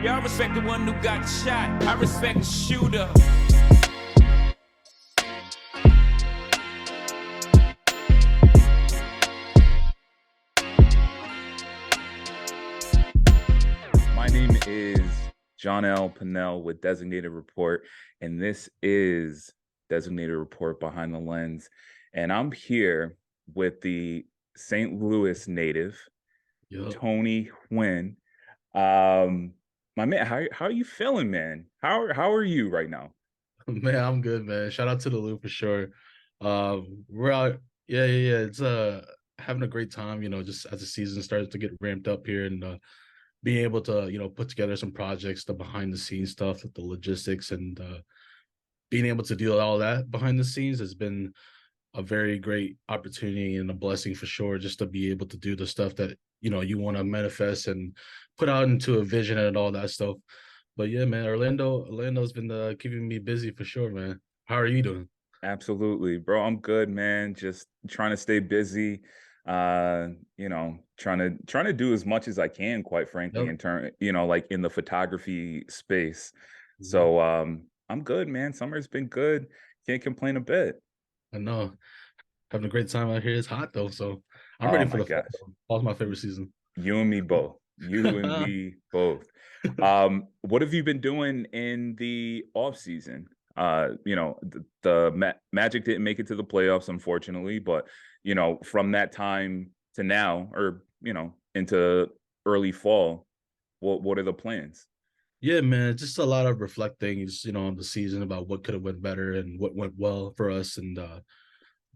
Y'all respect the one who got shot. I respect the shooter. My name is John L. Pinnell with Designated Report, and this is Designated Report Behind the Lens. And I'm here with the St. Louis native, Tony Huynh. My man, how are you feeling, man? How are you right now? Man, I'm good, man. Shout out to the Lou for sure. We're out, yeah. It's having a great time, just as the season starts to get ramped up here and being able to, put together some projects, the behind the scenes stuff, the logistics, and being able to do all that behind the scenes has been a very great opportunity and a blessing for sure, just to be able to do the stuff that you want to manifest and put out into a vision and all that stuff. But yeah, man, Orlando's been keeping me busy for sure, man. How are you doing? Absolutely, bro. I'm good, man. Just trying to stay busy. Trying to do as much as I can, quite frankly, Yep. in turn, like in the photography space. Mhm. So I'm good, man. Summer's been good. Can't complain a bit. I know. Having a great time out here. It's hot though, so I'm Oh ready for my the fall. gosh. Fall's my favorite season. You and me both. You and me both. What have you been doing in the off season? The Magic didn't make it to the playoffs, unfortunately, but from that time to now, or into early fall, what are the plans? Yeah, man, just a lot of reflecting, on the season about what could have went better and what went well for us, and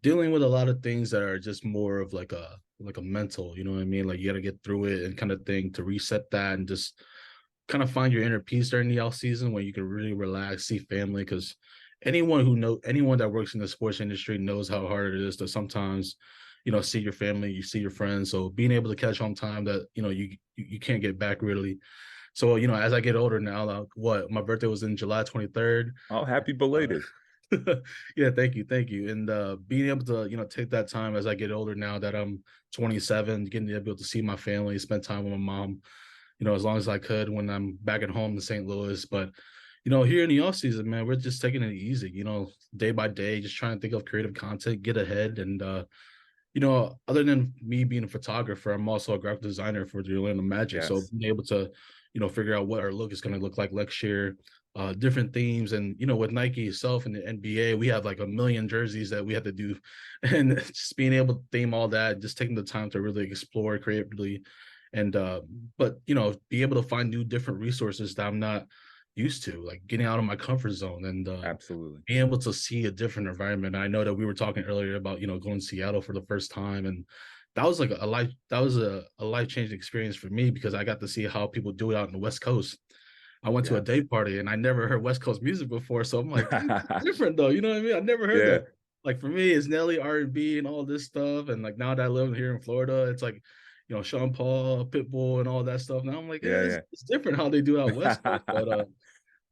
dealing with a lot of things that are just more of like a mental, you know what I mean? Like you got to get through it and kind of thing to reset that and just kind of find your inner peace during the off season where you can really relax, see family. Because anyone that works in the sports industry knows how hard it is to sometimes, see your family, you see your friends. So being able to catch on time that you can't get back really. So as I get older now, like what my birthday was in July 23rd. Oh, happy belated. Yeah, thank you. And being able to, take that time as I get older now that I'm 27, getting to be able to see my family, spend time with my mom, as long as I could when I'm back at home in St. Louis. But, here in the off season, man, we're just taking it easy, day by day, just trying to think of creative content, get ahead. And, other than me being a photographer, I'm also a graphic designer for the Orlando Magic. So Yes. being able to, figure out what our look is going to look like next year, different themes. And, with Nike itself and the NBA, we have like a million jerseys that we have to do. And just being able to theme all that, just taking the time to really explore creatively and, but, be able to find new different resources that I'm not used to, like getting out of my comfort zone and, Absolutely. being able to see a different environment. I know that we were talking earlier about, going to Seattle for the first time. And that was like a life-changing experience for me because I got to see how people do it out in the West Coast. I went to a Yes. day party and I never heard West Coast music before. So I'm like, it's different though. You know what I mean? I never heard Yeah. that. Like for me, it's Nelly R&B and all this stuff. And like now that I live here in Florida, it's like, Sean Paul, Pitbull, and all that stuff. Now I'm like, Yeah, it's, yeah. it's different how they do it out West Coast.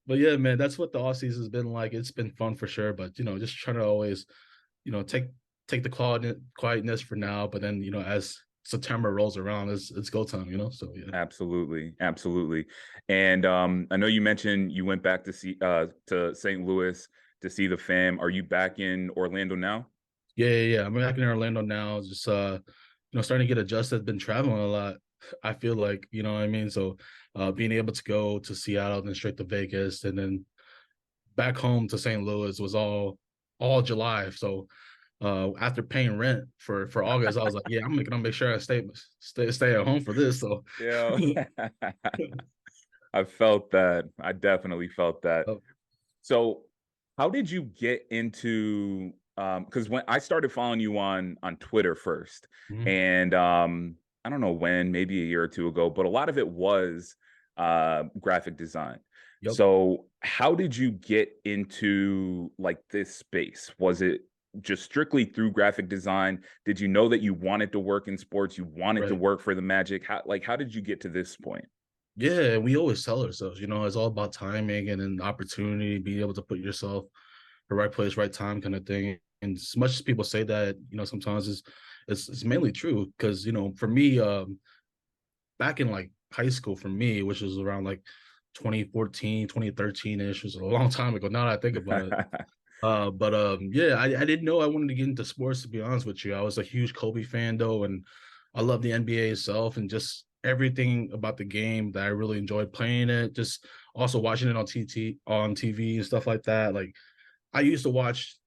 But yeah, man, that's what the off season's been like. It's been fun for sure. But just trying to always, take the quietness for now. But then, as September rolls around, it's go time. So yeah. Absolutely, absolutely. And I know you mentioned you went back to St. Louis to see the fam. Are you back in Orlando now? Yeah. I'm back in Orlando now. Just starting to get adjusted. Been traveling a lot. I feel like, you know what I mean? So being able to go to Seattle and then straight to Vegas and then back home to St. Louis was all July. So after paying rent for August, I was like, yeah, I'm gonna make sure I stay at home for this. So Yeah. I felt that. I definitely felt that. oh, So, how did you get into because when I started following you on Twitter first, mhm. and I don't know when, maybe a year or two ago, but a lot of it was graphic design. Yep. So, how did you get into like this space? Was it just strictly through graphic design? Did you know that you wanted to work in sports? You wanted to Right. work for the Magic? How did you get to this point? Yeah, we always tell ourselves, it's all about timing and an opportunity, being able to put yourself the right place, right time kind of thing. And as much as people say that, sometimes it's mainly true because, for me, back in like high school for me, which was around like 2014, 2013-ish. It was a long time ago. Now that I think about it. But yeah, I didn't know I wanted to get into sports, to be honest with you. I was a huge Kobe fan though, and I love the NBA itself and just everything about the game that I really enjoyed playing it. Just also watching it on TV and stuff like that. Like I used to watch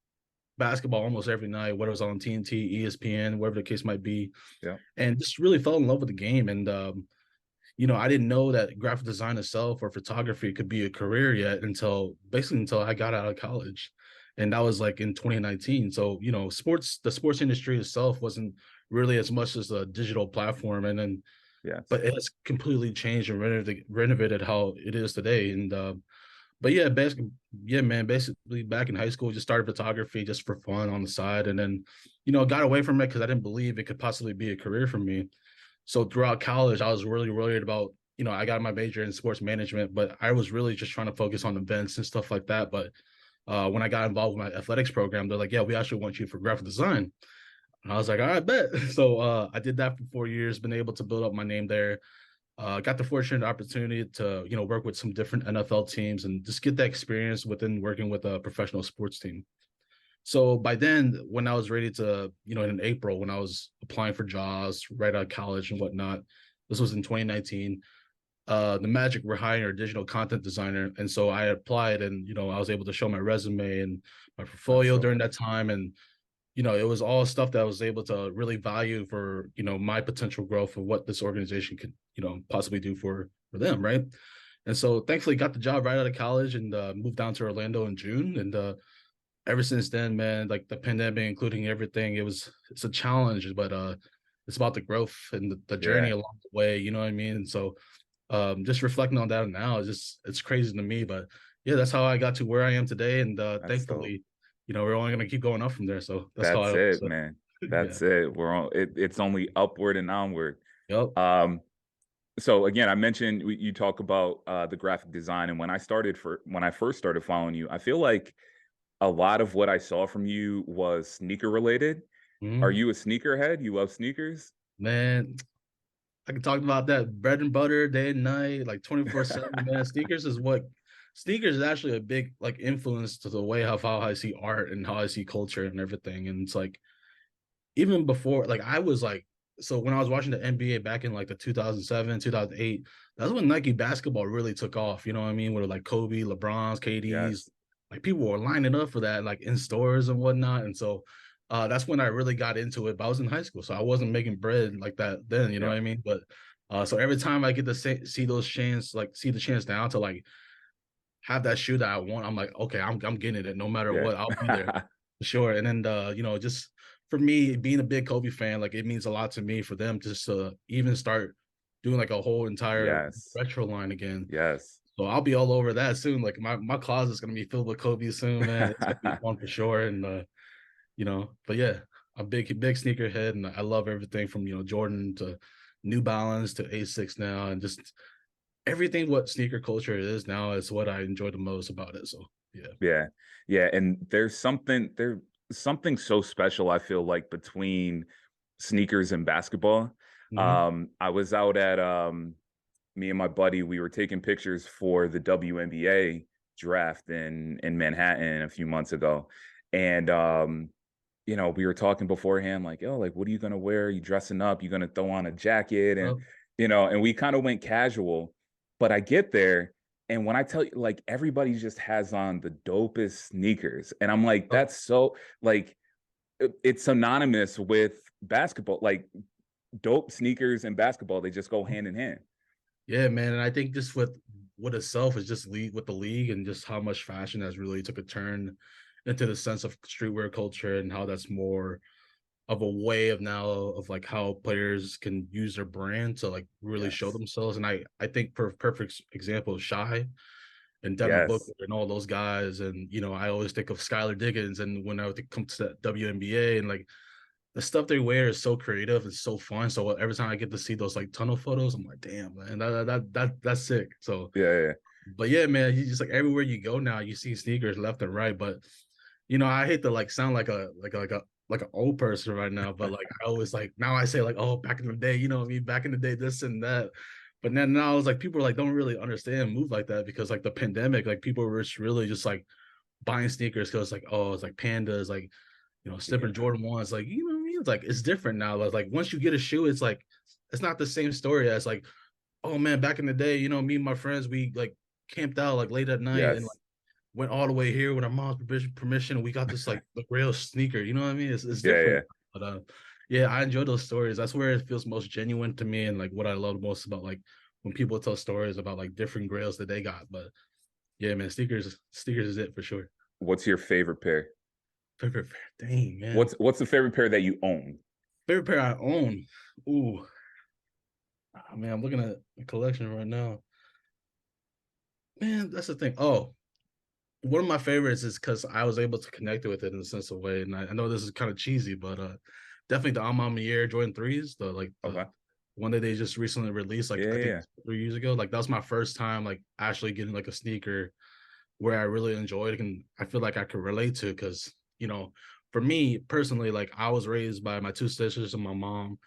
basketball almost every night, whether it was on TNT, ESPN, whatever the case might be, Yeah. and just really fell in love with the game. And I didn't know that graphic design itself or photography could be a career yet until I got out of college. And that was like in 2019. So, the sports industry itself wasn't really as much as a digital platform. And then, Yes. but it has completely changed and renovated how it is today. And, but yeah, basically, yeah, man, basically back in high school, just started photography just for fun on the side. And then, got away from it because I didn't believe it could possibly be a career for me. So throughout college, I was really worried about, I got my major in sports management, but I was really just trying to focus on events and stuff like that. But when I got involved with my athletics program, they're like, yeah, we actually want you for graphic design. And I was like, all right, bet. So I did that for 4 years, been able to build up my name there. Got the fortunate opportunity to, work with some different NFL teams and just get that experience within working with a professional sports team. So by then, when I was ready to, in April, when I was applying for jobs right out of college and whatnot, this was in 2019. The Magic were hiring a digital content designer, and so I applied, and I was able to show my resume and my That's portfolio so during that time, and it was all stuff that I was able to really value for my potential growth of what this organization could possibly do for them, right? And so thankfully got the job right out of college and moved down to Orlando in June, and ever since then, man, like the pandemic, including everything, it's a challenge, but it's about the growth and the journey yeah. along the way. You know what I mean? And so just reflecting on that now is it's crazy to me. But yeah, that's how I got to where I am today. And That's so thankfully, we're only gonna keep going up from there. So that's how I that's would it, say. man. Yeah. That's it. It's only upward and onward. Yep. Um, so again, I mentioned you talk about the graphic design, and when I first started following you, I feel like a lot of what I saw from you was sneaker related. Are Mhm. you a sneakerhead? You love sneakers? Man, I can talk about that bread and butter day and night, like 24/7, man. Sneakers is actually a big like influence to the way how I see art and how I see culture and everything. And it's like even before, like I was like, so when I was watching the NBA back in like the 2007, 2008, that's when Nike basketball really took off. You know what I mean? With like Kobe, LeBron's, KD's, Yes. like people were lining up for that, like in stores and whatnot. And so that's when I really got into it. But I was in high school, so I wasn't making bread like that then. You know Yeah. what I mean? But so every time I get to see those chance, like see the chance now to like have that shoe that I want, I'm like, okay, I'm getting it no matter Yeah. what. I'll be there for sure. And then just for me being a big Kobe fan, like it means a lot to me for them just to even start doing like a whole entire Yes. retro line again. Yes. So I'll be all over that soon. Like my closet's gonna be filled with Kobe soon, man. It's gonna be fun for sure. And but yeah, I'm big sneaker head, and I love everything from Jordan to New Balance to Asics now, and just everything what sneaker culture is now is what I enjoy the most about it. So yeah. Yeah. Yeah. And there's something so special, I feel like, between sneakers and basketball. Mhm. I was out at me and my buddy, we were taking pictures for the WNBA draft in Manhattan a few months ago. And we were talking beforehand, like, oh, like, what are you gonna wear? Are you dressing up? You gonna throw on a jacket? And Well, and we kind of went casual. But I get there, and when I tell you, like, everybody just has on the dopest sneakers. And I'm like, well, that's so like it's synonymous with basketball. Like dope sneakers and basketball, they just go hand in hand. yeah, man. And I think just with itself is just league with the league and just how much fashion has really took a turn into the sense of streetwear culture and how that's more of a way of now of like how players can use their brand to like really show Yes. themselves. And I think perfect example is Shy and Devin Booker Yes. and all those guys. And I always think of Skylar Diggins, and when I would come to that WNBA and like the stuff they wear is so creative and so fun. So every time I get to see those like tunnel photos, I'm like, damn, man, that's sick. So, Yeah, yeah. but yeah, man, you just like everywhere you go now, you see sneakers left and right. But I hate to like sound like an old person right now, but like I always like now I say like, oh, back in the day, back in the day, this and that. But then now it's like people like don't really understand move like that because like the pandemic, like people were just really just like buying sneakers because like, oh, it's like pandas, like Yeah. slipping Jordan ones, like what I mean? It's like it's different now. Like once you get a shoe, it's like it's not the same story as like, oh man, back in the day, me and my friends, we like camped out like late at night and like Yes. went all the way here with our mom's permission. We got this like the real sneaker. You know what I mean? It's Yeah, yeah. different. But yeah, I enjoy those stories. That's where it feels most genuine to me, and like what I love most about like when people tell stories about like different grails that they got. But yeah, man, sneakers is it for sure. What's your favorite pair? Favorite pair. Dang, man. What's the favorite pair that you own? Favorite pair I own. Ooh, oh, man, I'm looking at the collection right now. Man, that's the thing. Oh, one of my favorites is because I was able to connect with it in a sense of way. And I know this is kind of cheesy, but definitely the Alma Year Jordan 3s, the Okay. one that they just recently released, like Yeah, I think yeah. 3 years ago. Like that was my first time like actually getting like a sneaker where I really enjoyed it and I feel like I could relate to because for me personally, like I was raised by my two sisters and my mom.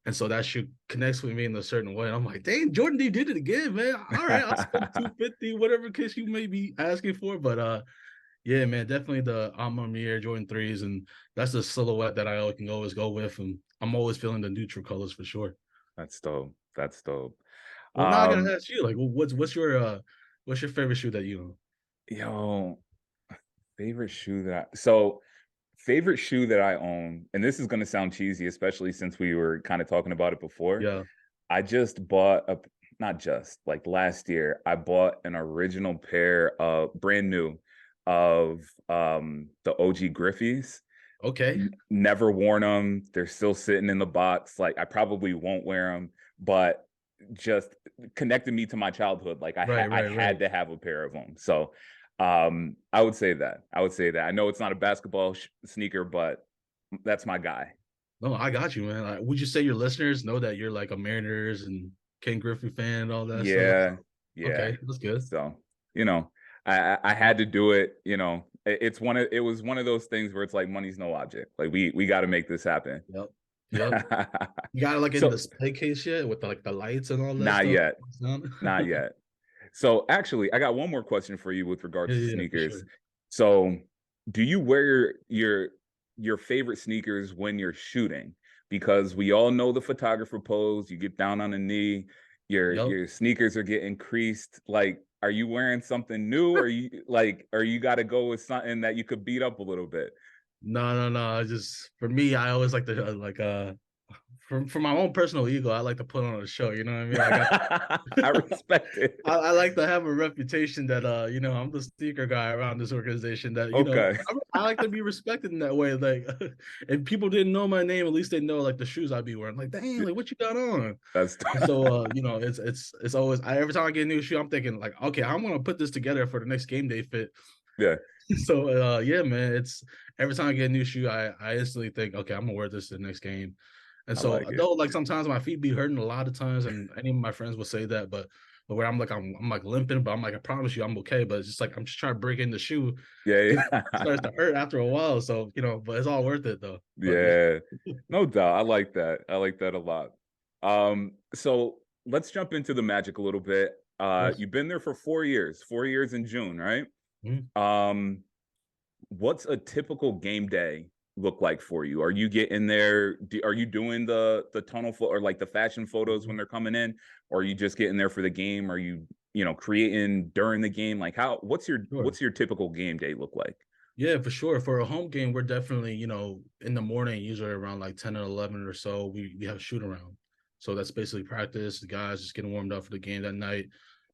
And so that shoe connects with me in a certain way. And I'm like, dang, Jordan D did it again, man. All right, I'll spend 250, whatever case you may be asking for. But yeah, man, definitely the Alma Mir Jordan 3s. And that's the silhouette that I can always go with. And I'm always feeling the neutral colors for sure. That's dope. That's dope. Well, now I gotta Um, ask you, like, what's your favorite shoe that you own? yo, favorite shoe that favorite shoe that I own, and this is gonna sound cheesy, especially since we were kind of talking about it before. Yeah. I just bought a not just like last year, I bought an original pair of brand new of the OG Griffies. Okay. Never worn them. They're still sitting in the box. Like I probably won't wear them, but just connected me to my childhood. Like Right, I right, right. had to have a pair of them. So I would say that. I would say that. I know it's not a basketball sneaker, but that's my guy. No, I got you, man. Like, would you say your listeners know that you're like a Mariners and Ken Griffey fan and all that stuff? Yeah, yeah. Okay, that's good. So, you know, I had to do it, it was one of those things where it's like money's no object. Like we got to make this happen. Yep. Yep. You got it like in So, display case yet with like the lights and all that not stuff? yet. Not yet. So, actually, I got one more question for you with Yeah, regards to yeah, for sneakers. sure. So, do you wear your favorite sneakers when you're shooting? Because we all know the photographer pose, you get down on a knee, Yep. your sneakers are getting creased. Like, are you wearing something new or you got to go with something that you could beat up a little bit? No, no, no. I just for me, I always like to for my own personal ego, I like to put on a show. You know what I mean? Like I respect it. I like to have a reputation that I'm the sneaker guy around this organization that Okay. I like to be respected in that way. Like if people didn't know my name, at least they know like the shoes I'd be wearing. Like, dang, like what you got on? That's And so it's always every time I get a new shoe, I'm thinking like, okay, I'm gonna put this together for the next game day fit. yeah, So yeah, man, it's every time I get a new shoe, I instantly think, okay, I'm gonna wear this to the next game. And I so like it. though like sometimes my feet be hurting a lot of times, and any of my friends will say that, but where I'm like limping, but I'm like, I promise you I'm okay. But it's just like I'm just trying to break in the shoe Yeah, because yeah. it starts to hurt after a while. So, but it's all worth it though. But yeah. Yeah, no doubt. I like that. I like that a lot. So let's jump into the Magic a little bit. Of course. You've been there for 4 years in June, right? Mhm. Um, what's a typical game day look like for you? Are you getting there? Are you doing the tunnel or like the fashion photos when they're coming in, or are you just getting there for the game? Are you creating during the game? Like Sure. what's your typical game day look like? Yeah, for sure. For a home game, we're definitely, in the morning, usually around like 10 or 11 or so, we have a shoot around. So that's basically practice. The guys just getting warmed up for the game that night.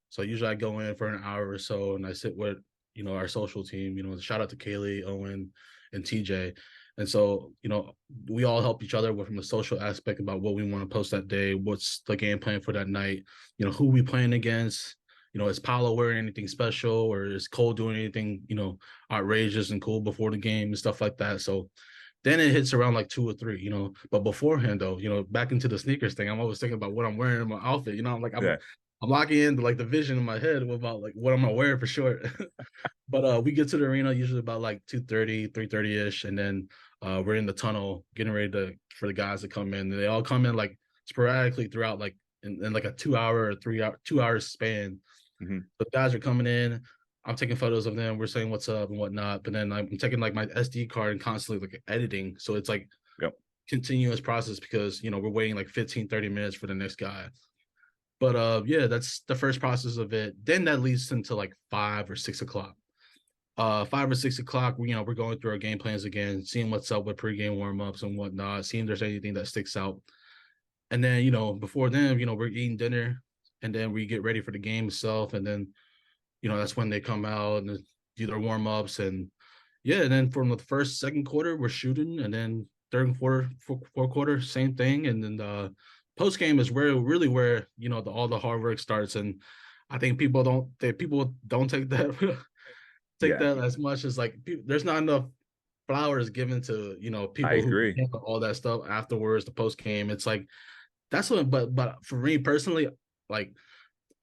So usually I go in for an hour or so and I sit with, our social team, shout out to Kaylee, Owen, and TJ. And so, we all help each other with from a social aspect about what we want to post that day, what's the game plan for that night, who we playing against, is Paolo wearing anything special or is Cole doing anything, outrageous and cool before the game and stuff like that. So then it hits around like 2 or 3, But beforehand though, back into the sneakers thing, I'm always thinking about what I'm wearing in my outfit. I'm like Yeah, I'm locking into like the vision in my head about like what I'm gonna wear for sure. But we get to the arena usually about like 2:30, 3:30-ish, and then we're in the tunnel getting ready for the guys to come in. And they all come in like sporadically throughout like in like a 2 hour or 3 hour 2 hour span. Hmm. The guys are coming in. I'm taking photos of them. We're saying what's up and whatnot. But then I'm taking like my SD card and constantly like editing. So it's like Yep. continuous process because we're waiting like 15-30 minutes for the next guy. But yeah, that's the first process of it. Then that leads into like 5 or 6 o'clock. 5 or 6 o'clock, we're going through our game plans again, seeing what's up with pregame warm-ups and whatnot, seeing if there's anything that sticks out. And then, before then, we're eating dinner and then we get ready for the game itself. And then, that's when they come out and do their warm-ups. And yeah, and then from the first, second quarter, we're shooting. And then third quarter, fourth quarter, same thing. And then the post game is where all the hard work starts. And I think people don't take that take Yeah, that as much as like there's not enough flowers given to I people who agree. handle all that stuff afterwards, the post game. It's like that's what. But for me personally, like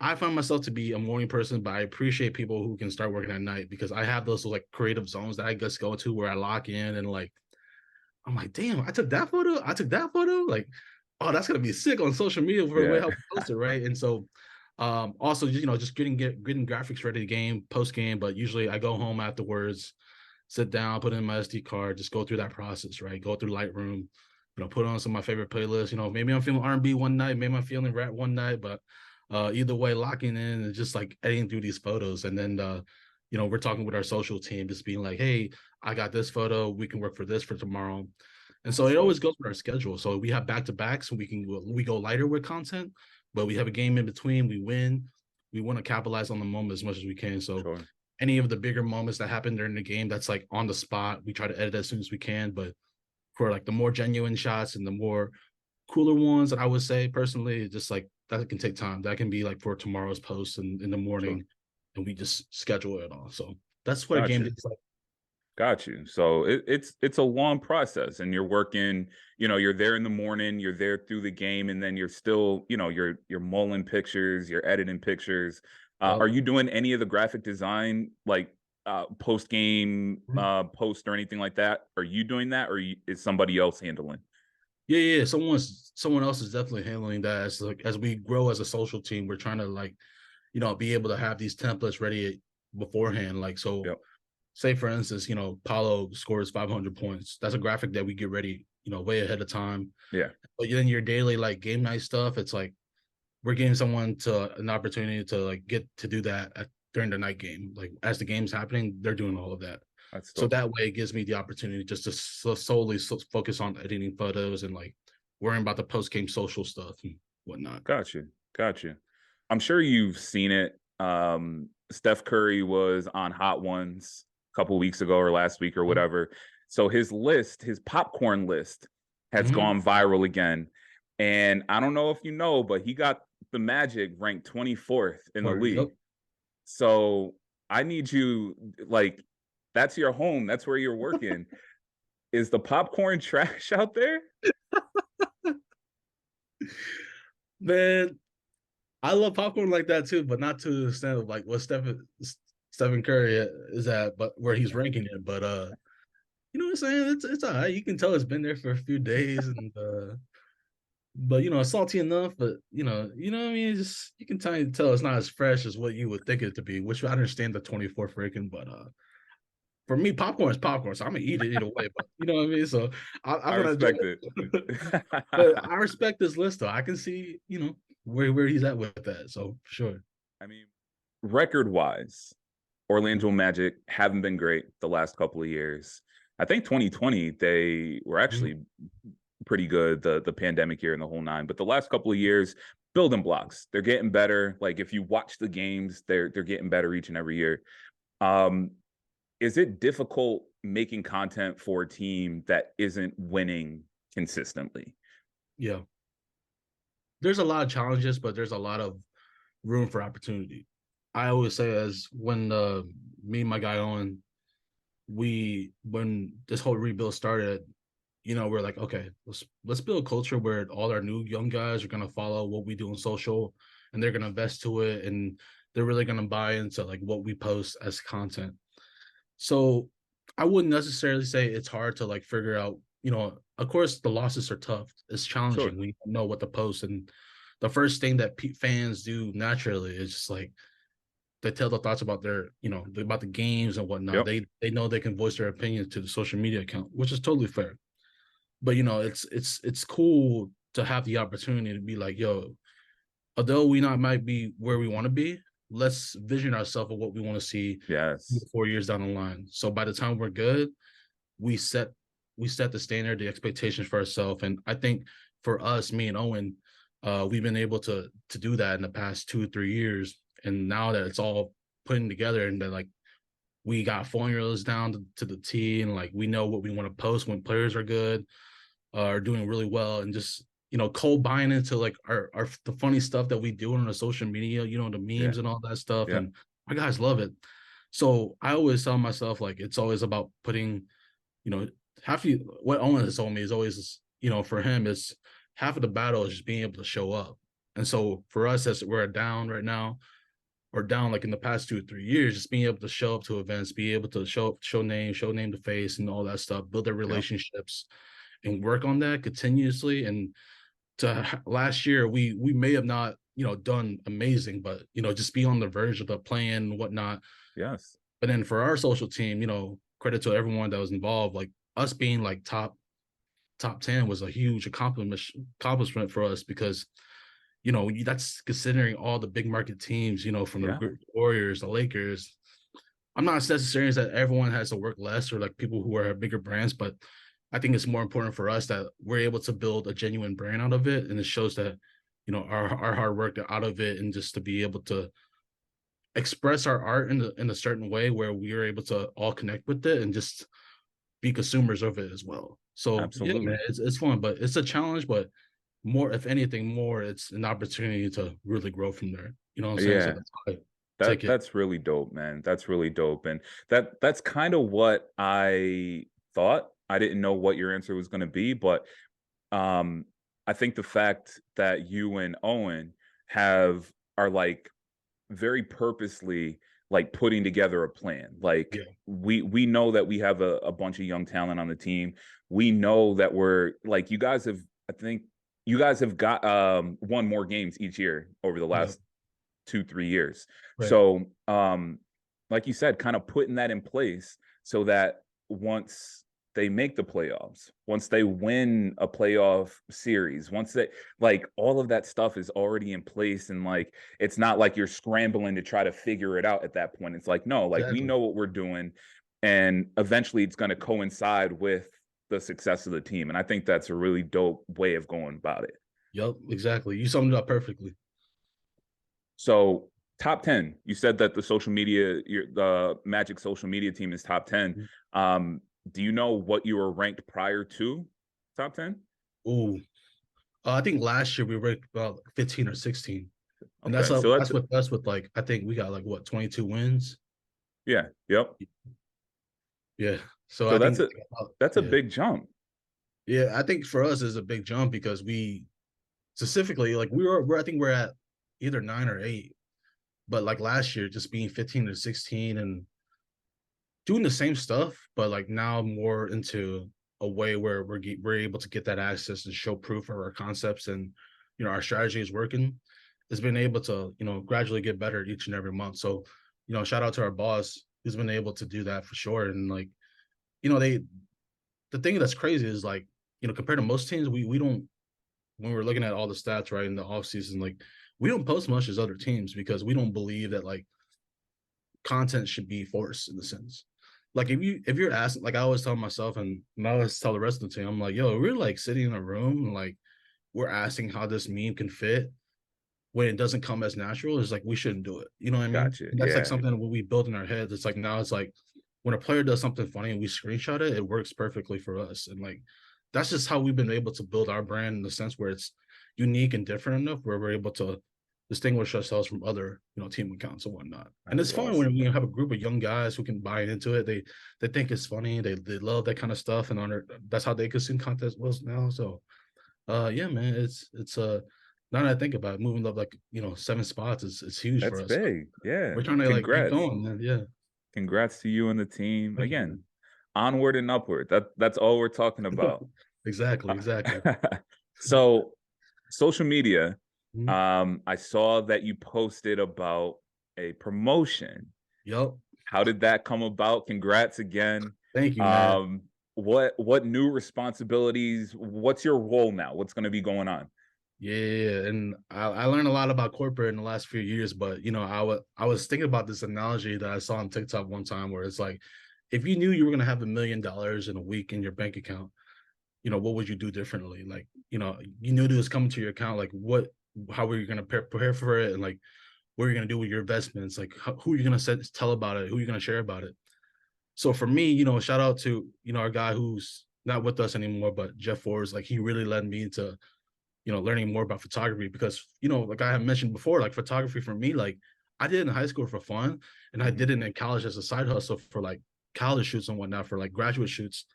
I find myself to be a morning person, but I appreciate people who can start working at night because I have those like creative zones that I just go to where I lock in and like I'm like, damn, I took that photo. I took that photo. Like, oh, that's gonna be sick on social media for the way Yeah, how we post it, right? And so, also just getting graphics ready to game, post game. But usually I go home afterwards, sit down, put in my SD card, just go through that process, right? Go through Lightroom, put on some of my favorite playlists. Maybe I'm feeling R&B one night, maybe I'm feeling rap one night, but either way, locking in and just like editing through these photos, and then we're talking with our social team, just being like, hey, I got this photo, we can work for this for tomorrow. And so that's it dope. always goes with our schedule. So we have back to backs, and we go lighter with content, but we have a game in between. We win. We want to capitalize on the moment as much as we can. So Sure. any of the bigger moments that happen during the game, that's like on the spot, we try to edit as soon as we can. But for like the more genuine shots and the more cooler ones that I would say personally, just like that can take time. That can be like for tomorrow's post and in the Sure. morning, and we just schedule it all. So that's what a game Gotcha. is like. Got you. So it's a long process, and you're working. You're there in the morning, you're there through the game, and then you're still, you're mulling pictures, you're editing pictures. Yep. Are you doing any of the graphic design, like post game post or anything like that? Are you doing that, or is somebody else handling? Yeah. Someone else is definitely handling that. As we grow as a social team, we're trying to like, be able to have these templates ready beforehand. Like so, Yep. say for instance, Paulo scores 500 points. That's a graphic that we get ready, way ahead of time. Yeah. But then your daily like game night stuff, it's like we're giving someone to an opportunity to like get to do that during the night game. Like as the game's happening, they're doing all of that. That's So dope. that way, it gives me the opportunity just to solely focus on editing photos and like worrying about the post game social stuff and whatnot. Got you. Got you. I'm sure you've seen it. Steph Curry was on Hot Ones a couple weeks ago or last week or Mhm. whatever. So his popcorn list has Mhm. gone viral again. And I don't know if you know, but he got the Magic ranked 24th in the Or yep. league. So I need you, like, that's your home. That's where you're working. Is the popcorn trash out there? Man, I love popcorn like that too, but not to the extent of like what Stephen Curry is at, but where he's ranking it. But you know what I'm saying? It's all right. You can tell it's been there for a few days, and but it's salty enough. But what I mean. It's just you can tell it's not as fresh as what you would think it to be. Which I understand the 24th ranking, but for me, popcorn is popcorn, so I'm gonna eat it either way. But you know what I mean. So I'm I gonna enjoy respect it. it. But I respect this list though. I can see where he's at with that. So for sure. I mean, record wise, Orlando Magic haven't been great the last couple of years. I think 2020 they were Mhm. actually pretty good, the pandemic year and the whole nine. But the last couple of years, building blocks, they're getting better. Like if you watch the games, they're getting better each and every year. Um, is it difficult making content for a team that isn't winning consistently? Yeah, there's a lot of challenges, but there's a lot of room for opportunity. I always say as when me and my guy Owen, when this whole rebuild started, we're like, okay, let's build a culture where all our new young guys are gonna follow what we do on social, and they're gonna invest to it, and they're really gonna buy into like what we post as content. So I wouldn't necessarily say it's hard to like figure out. Of course, the losses are tough. It's Sure. challenging. We know what to post, and the first thing that fans do naturally is just like they tell their thoughts about their, about the games and whatnot. Yep. They know they can voice their opinions to the social media account, which is totally fair. But it's cool to have the opportunity to be like, yo, although we not might be where we want to be, let's vision ourselves of what we want to see Yes. 4 years down the line. So by the time we're good, we set the standard, the expectations for ourselves. And I think for us, me and Owen, we've been able to do that in the past 2 or 3 years. And now that it's all putting together and that like we got formulas down to the T, and like we know what we want to post when players are good, are doing really well, and just cold buying into like our the funny stuff that we do on the social media, the memes and all that stuff, Yeah. and our guys love it. So I always tell myself like it's always about putting, half of what Owen has told me is always, for him is half of the battle is just being able to show up. And so for us, as we're down right now, or down like in the past 2 or 3 years, just being able to show up to events, be able to show name to face and all that stuff, build their relationships and work on that continuously. And last year, we may have not, done amazing, but, just be on the verge of the plan and whatnot. Yes. But then for our social team, credit to everyone that was involved, like us being like top 10 was a huge accomplishment for us because that's considering all the big market teams, from the Warriors, the Lakers. I'm not necessarily that everyone has to work less or like people who are bigger brands, but I think it's more important for us that we're able to build a genuine brand out of it. And it shows that, our hard work out of it, and just to be able to express our art in a certain way where we are able to all connect with it and just be consumers of it as well. So Absolutely. yeah, man, it's fun, but it's a challenge, but more, if anything, more it's an opportunity to really grow from there. You know what I'm saying? So that's why I take it. That's really dope, man. That's really dope. And that's kind of what I thought. I didn't know what your answer was going to be, but I think the fact that you and Owen are like very purposely like putting together a plan. Like we know that we have a bunch of young talent on the team. We know that we're like, I think you guys have got won more games each year over the last 2-3 years. Right. So like you said, kind of putting that in place so that once they make the playoffs, once they win a playoff series, once they like all of that stuff is already in place, and like it's not like you're scrambling to try to figure it out at that point. It's like, no, like we know what we're doing, and eventually it's going to coincide with the success of the team. And I think that's a really dope way of going about it. Yep, exactly. You summed it up perfectly. So top 10, you said that the Magic social media team is top 10. Do you know what you were ranked prior to top 10? Ooh, I think last year we ranked about 15 or 16. And Okay, that's with like, I think we got like what, 22 wins? Yeah. Yep. Yeah. So that's a big jump. Yeah, I think for us is a big jump because we specifically like I think we're at either 9 or 8, but like last year just being 15 to 16 and doing the same stuff, but like now more into a way where we're able to get that access and show proof of our concepts, and our strategy is working. It's been able to gradually get better each and every month. So shout out to our boss who's been able to do that for sure. And like the thing that's crazy is like compared to most teams, we don't, when we're looking at all the stats right in the off season, like we don't post much as other teams because we don't believe that like content should be forced in the sense. Like if you're asking, like I always tell myself and I always tell the rest of the team, I'm like, yo, we're like sitting in a room and like we're asking how this meme can fit when it doesn't come as natural. It's like we shouldn't do it. You know what I mean? Gotcha. And that's like something that we build in our heads. It's like now it's like when a player does something funny and we screenshot it, it works perfectly for us. And like that's just how we've been able to build our brand in the sense where it's unique and different enough where we're able to distinguish ourselves from other team accounts and whatnot. And it's fun when we have a group of young guys who can buy into it. They think it's funny, they love that kind of stuff, and that's how they consume content was now. So yeah, man, it's now that I think about it, moving up like 7 spots is huge for us. That's big. Yeah, we're trying to like keep going, man. Yeah, congrats to you and the team. Again, onward and upward. That's all we're talking about. Exactly. So social media, Mhm. I saw that you posted about a promotion. Yep. How did that come about? Congrats again. Thank you, man. Um, what new responsibilities? What's your role now? What's going to be going on? Yeah, and I learned a lot about corporate in the last few years, but you know, I was thinking about this analogy that I saw on TikTok one time where it's like, if you knew you were gonna have $1 million in a week in your bank account, you know, what would you do differently? Like, you know, you knew it was coming to your account, like how were you gonna prepare for it, and like what are you gonna do with your investments? Like, who are you gonna tell about it? Who are you gonna share about it? So for me, you know, shout out to our guy who's not with us anymore, but Jeff Forbes, like he really led me into learning more about photography because, like I have mentioned before, like photography for me, like I did it in high school for fun and I Mhm. did it in college as a side hustle for like college shoots and whatnot, for like graduate shoots,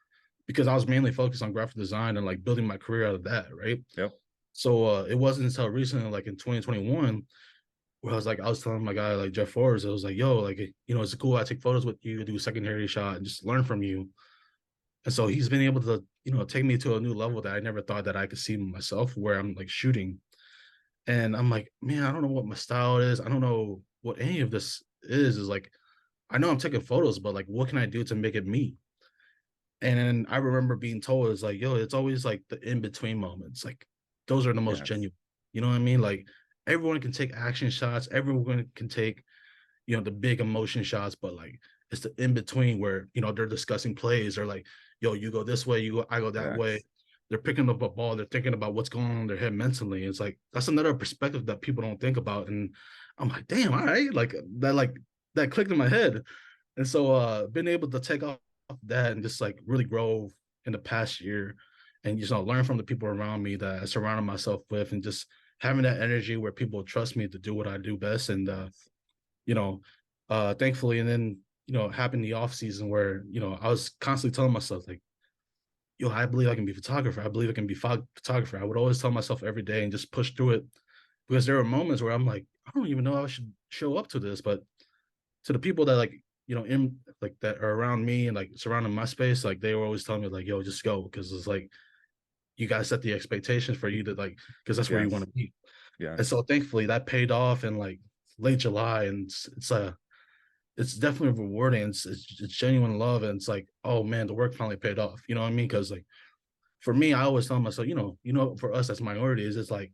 because I was mainly focused on graphic design and like building my career out of that, right? Yep. So it wasn't until recently, like in 2021, where I was telling my guy, like Jeff Forbes, I was like, yo, like, it's cool. I take photos with you, do a secondary shot and just learn from you. And so he's been able to, take me to a new level that I never thought that I could see myself, where I'm like shooting. And I'm like, man, I don't know what my style is. I don't know what any of this is. Is like, I know I'm taking photos, but like, what can I do to make it me? And then I remember being told, it's like, yo, it's always like the in between moments. Like, those are the most Yes. genuine. You know what I mean? Like, everyone can take action shots. Everyone can take, the big emotion shots, but like, it's the in between where, they're discussing plays. Or like, yo, you go this way, I go that way. Yes. They're picking up a ball, they're thinking about what's going on in their head mentally. It's like that's another perspective that people don't think about. And I'm like, damn, all right, like that clicked in my head. And so being able to take off that and just like really grow in the past year and just learn from the people around me that I surrounded myself with, and just having that energy where people trust me to do what I do best. And Yes. you know, thankfully, and then, happened the off season where, I was constantly telling myself like, yo, I believe I can be a photographer. I believe I can be photographer. I would always tell myself every day and just push through it, because there were moments where I'm like, I don't even know how I should show up to this, but to the people that like, in like that are around me and like surrounding my space, like they were always telling me like, yo, just go. Because it's like, you got to set the expectations for you to like, because that's where you want Yes. to be. And Yes. so thankfully that paid off in like late July. And it's definitely rewarding. It's genuine love, and it's like, oh man, the work finally paid off. You know what I mean? Because like for me, I always tell myself, for us as minorities, it's like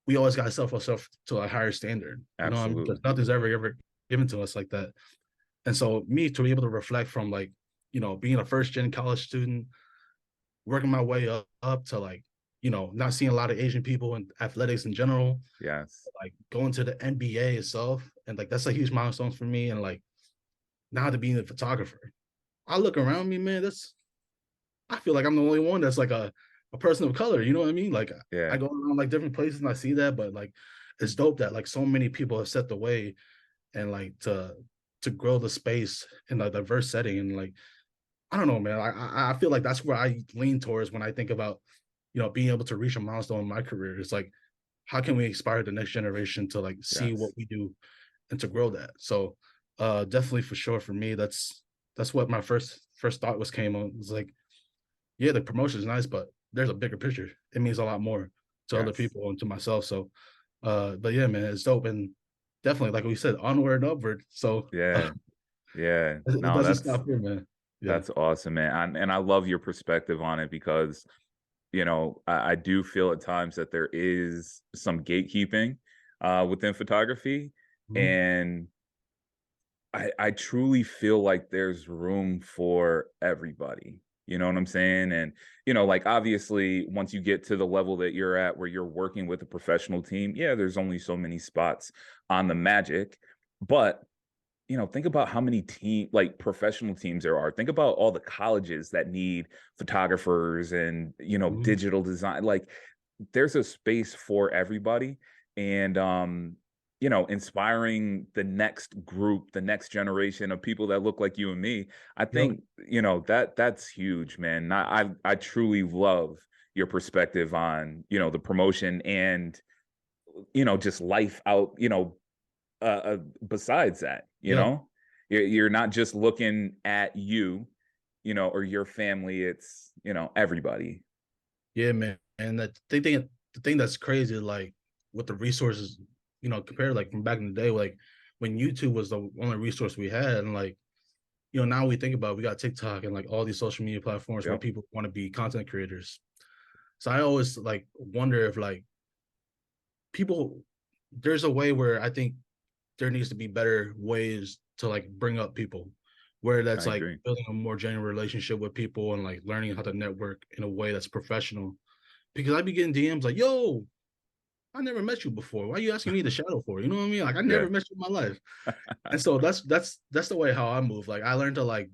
we always got to self ourselves to a higher standard. You know what I mean? Because Absolutely. nothing's ever given to us like that. And so me to be able to reflect from like, being a first gen college student, working my way up to like, not seeing a lot of Asian people in athletics in general, Yes. like going to the NBA itself, and like that's a huge milestone for me. And like now to being a photographer, I look around me, man. I feel like I'm the only one that's like a person of color. You know what I mean? Like I Yeah. go around like different places and I see that, but like it's dope that like so many people have set the way, and like to grow the space in a diverse setting. And like I don't know, man. I feel like that's where I lean towards when I think about, being able to reach a milestone in my career. It's like, how can we inspire the next generation to like see what Yes. we do and to grow that? So definitely for sure for me, that's what my first thought came on. It's like, yeah, the promotion is nice, but there's a bigger picture. It means a lot more to other Yes. people and to myself. So but yeah, man, it's dope. And definitely, like we said, onward and upward. So Yeah. Yeah. it No, doesn't stop here, man. Yeah. that's awesome, man. And I love your perspective on it because, I do feel at times that there is some gatekeeping within photography. Mhm. And I truly feel like there's room for everybody. You know what I'm saying? And, like obviously, once you get to the level that you're at where you're working with a professional team, yeah, there's only so many spots on the Magic. But think about how many like professional teams there are. Think about all the colleges that need photographers and, Mhm. digital design. Like there's a space for everybody. And, inspiring the next group, the next generation of people that look like you and me. I Yep. think, that's huge, man. I truly love your perspective on, the promotion and, just life out, besides that, Yeah. you're not just looking at you, or your family. It's, everybody. Yeah, man. And the thing that's crazy, like with the resources, you know, compared like from back in the day, like when YouTube was the only resource we had, and like, you know, now we think about it, we got TikTok and like all these social media platforms where Yep. people want to be content creators. So I always like wonder if like people, there's a way where I think there needs to be better ways to like bring up people, where that's I like agree. building a more genuine relationship with people and like learning how to network in a way that's professional. Because I be getting DMs like, yo, I never met you before. Why are you asking me the shadow for? You know what I mean? Like I Yeah. never met you in my life. And so that's the way how I move. Like I learned to like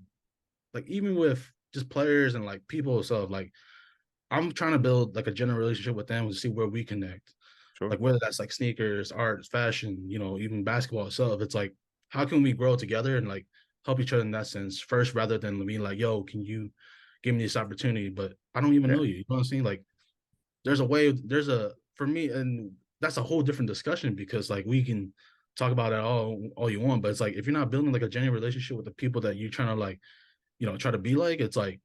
even with just players and like people and stuff, like I'm trying to build like a general relationship with them to see where we connect. Sure. Like whether that's like sneakers, art, fashion, you know, even basketball itself. It's like how can we grow together and like help each other in that sense first, rather than being like, yo, can you give me this opportunity? But I don't even Yeah. know you. You know what I'm saying? Like there's a way, there's a for me, and that's a whole different discussion because like we can talk about it all you want, but it's like if you're not building like a genuine relationship with the people that you're trying to like, you know, try to be like, it's like,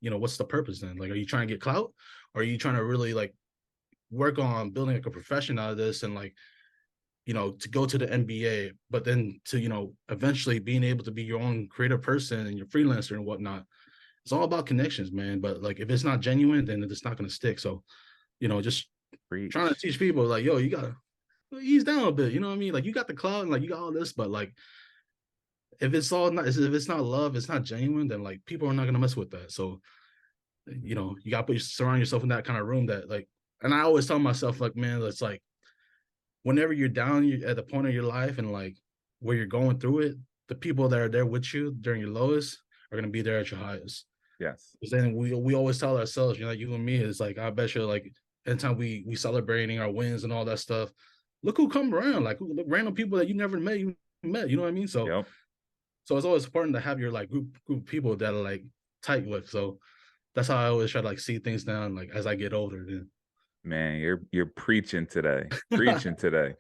you know, what's the purpose then? Like, are you trying to get clout? Or are you trying to really like work on building like a profession out of this and like, you know, to go to the NBA, but then to, you know, eventually being able to be your own creative person and your freelancer and whatnot. It's all about connections, man. But like if it's not genuine, then it's not gonna stick. So, you know, just trying to Preach. teach people like, yo, you gotta ease down a bit. You know what I mean? Like you got the clout and like you got all this, but like if it's all not, if it's not love, it's not genuine, then like people are not gonna mess with that. So, you know, you gotta surround yourself in that kind of room that like, and I always tell myself like, man, it's like whenever you're down, you at the point of your life and like where you're going through it, the people that are there with you during your lowest are gonna be there at your highest. Yes. Because then we always tell ourselves, you know, you and me, is like I bet you like anytime we celebrating our wins and all that stuff, look who come around, like look, random people that you never met, you know what I mean? So Yep. it's always important to have your like group of people that are like tight with. So that's how I always try to like see things down like as I get older. Then Man, you're preaching today. Preaching today.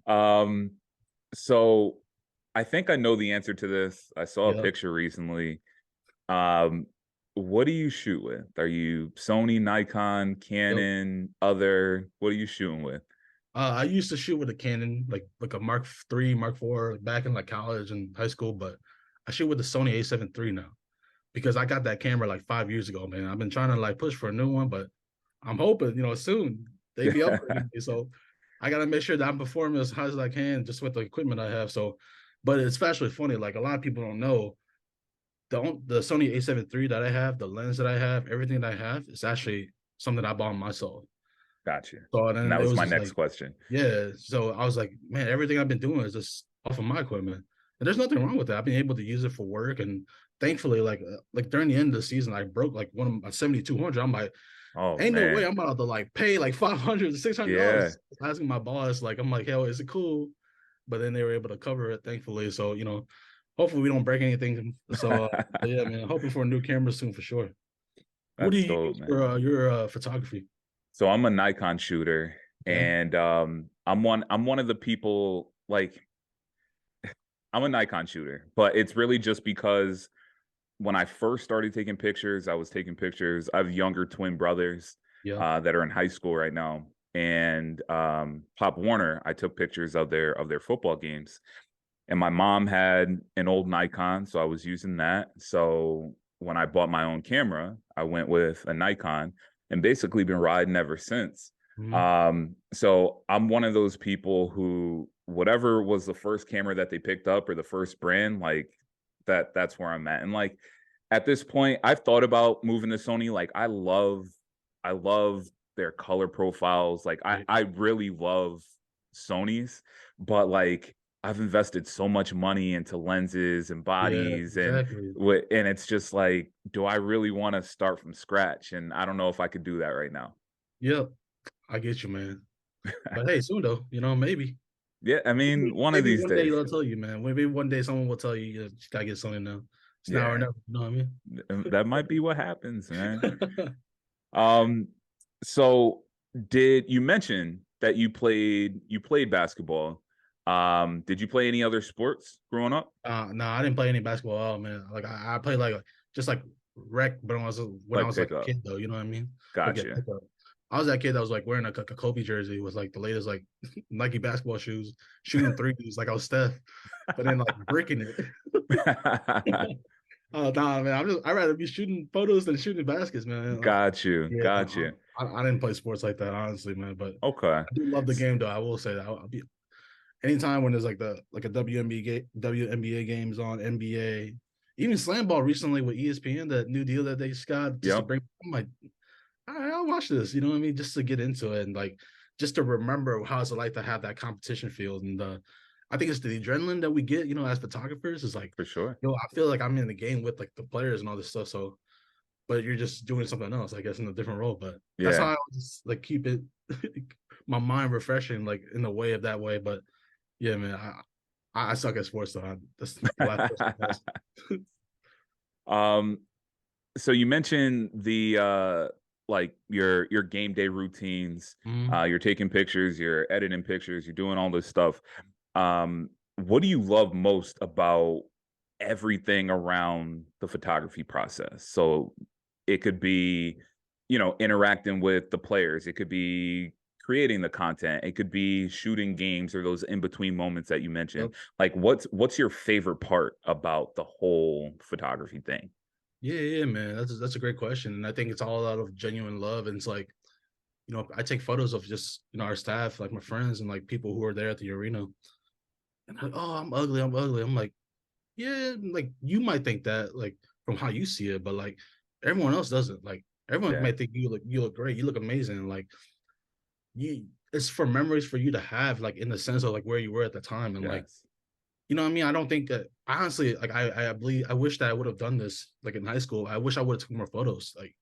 um, so I think I know the answer to this. I saw a yeah, picture recently. Um, what do you shoot with? Are you Sony, Nikon, yep. Canon, other? What are you shooting with? I used to shoot with a Canon, like a Mark III, Mark IV, back in like college and high school, but I shoot with the Sony A7 III now because I got that camera like 5 years ago, man. I've been trying to like push for a new one, but I'm hoping, you know, soon they be upgrading me. So I gotta make sure that I'm performing as high as I can just with the equipment I have. So, but it's especially funny, like a lot of people don't know the Sony A7 III that I have, the lens that I have, everything that I have is actually something I bought myself. Gotcha. So And then that it was was my just next like, question. yeah. So I was like, man, everything I've been doing is just off of my equipment, and there's nothing wrong with that. I've been able to use it for work, and thankfully, like during the end of the season, I broke like one of my 7,200. I'm like, Oh ain't no way man. I'm about to like pay like 500 to Yeah. $600. Asking my boss, like, I'm like, hell, is it cool? But then they were able to cover it, thankfully. So you know, hopefully we don't break anything. So but yeah, man, hoping for a new camera soon for sure. What do That's you dope, use man. for your photography? So I'm a Nikon shooter, Okay. and I'm one of the people, like, I'm a Nikon shooter, but it's really just because when I first started taking pictures, I was taking pictures. I have younger twin brothers Yeah. that are in high school right now, and Pop Warner, I took pictures of their football games. And my mom had an old Nikon, so I was using that. So when I bought my own camera, I went with a Nikon and basically been riding ever since. Mhm. So I'm one of those people who, whatever was the first camera that they picked up or the first brand, like that's where I'm at. And like at this point, I've thought about moving to Sony. Like I love their color profiles. Like I Right. I really love Sony's, but like I've invested so much money into lenses and Yeah, bodies exactly. and it's just like, do I really want to start from scratch? And I don't know if I could do that right now. Yep. I get you, man. But hey, soon though, you know, maybe. Yeah, I mean, one of Maybe these one day days. they'll tell you, man. Maybe one day someone will tell you, you gotta get something now. It's now or Yeah, never. You know what I mean? that might be what happens, man. Um, so did you mention that you played basketball? Did you play any other sports growing up? No, I didn't play any basketball at all, man. Like I played like just like rec, but when I was Like like a pickup. kid though, you know what I mean? Like yeah, Gotcha. pickup. I was that kid that was like wearing a Kobe jersey with like the latest like Nike basketball shoes, shooting threes like I was Steph, but then like breaking it. Oh nah, man, I'd rather be shooting photos than shooting baskets, man. Like, Got you. yeah, Got you. I didn't play sports like that, honestly, man. But Okay. I do love the game, though. I will say that. I'll be anytime when there's like a WNBA games on NBA, even slam ball recently with ESPN, that new deal that they just got just to Yep, bring. I'm like, I'll watch this. You know what I mean? Just to get into it and like just to remember how it's like to have that competition field and I think it's the adrenaline that we get. You know, as photographers, is like, for sure. I feel like I'm in the game with like the players and all this stuff. So, but you're just doing something else, I guess, in a different role. But that's how Yeah. I just like keep it my mind refreshing, like in the way of that way. But yeah, man, I suck at sports, so that's the last person. Um, so you mentioned the like your game day routines. Mhm. You're taking pictures, you're editing pictures, you're doing all this stuff. What do you love most about everything around the photography process? So it could be, interacting with the players, it could be creating the content, it could be shooting games or those in between moments that you mentioned. Yep. Like what's your favorite part about the whole photography thing? Yeah, man. That's a great question, and I think it's all out of genuine love. And it's like, I take photos of just our staff, like my friends and like people who are there at the arena, and like, oh, I'm ugly, I'm ugly. I'm like, yeah, like you might think that like from how you see it, but like everyone else doesn't. Like everyone Yeah. might think you look great, you look amazing. Like it's for memories for you to have, like in the sense of like where you were at the time, and like Yes. you know what I mean. I don't think that honestly, like I believe I wish that I would have done this like in high school. I wish I would have taken more photos, like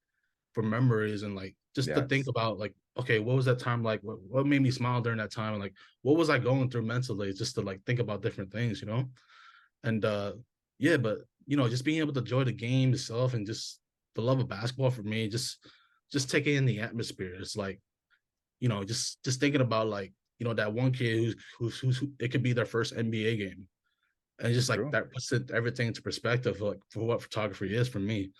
for memories and like just to think Yes. about like, okay, what was that time like? What made me smile during that time? And like, what was I going through mentally just to like think about different things. And yeah, but just being able to enjoy the game itself and just the love of basketball for me, just taking in the atmosphere. It's like, just thinking about like, that one kid who's it could be their first NBA game. And just like True. that puts everything into perspective, like for what photography is for me.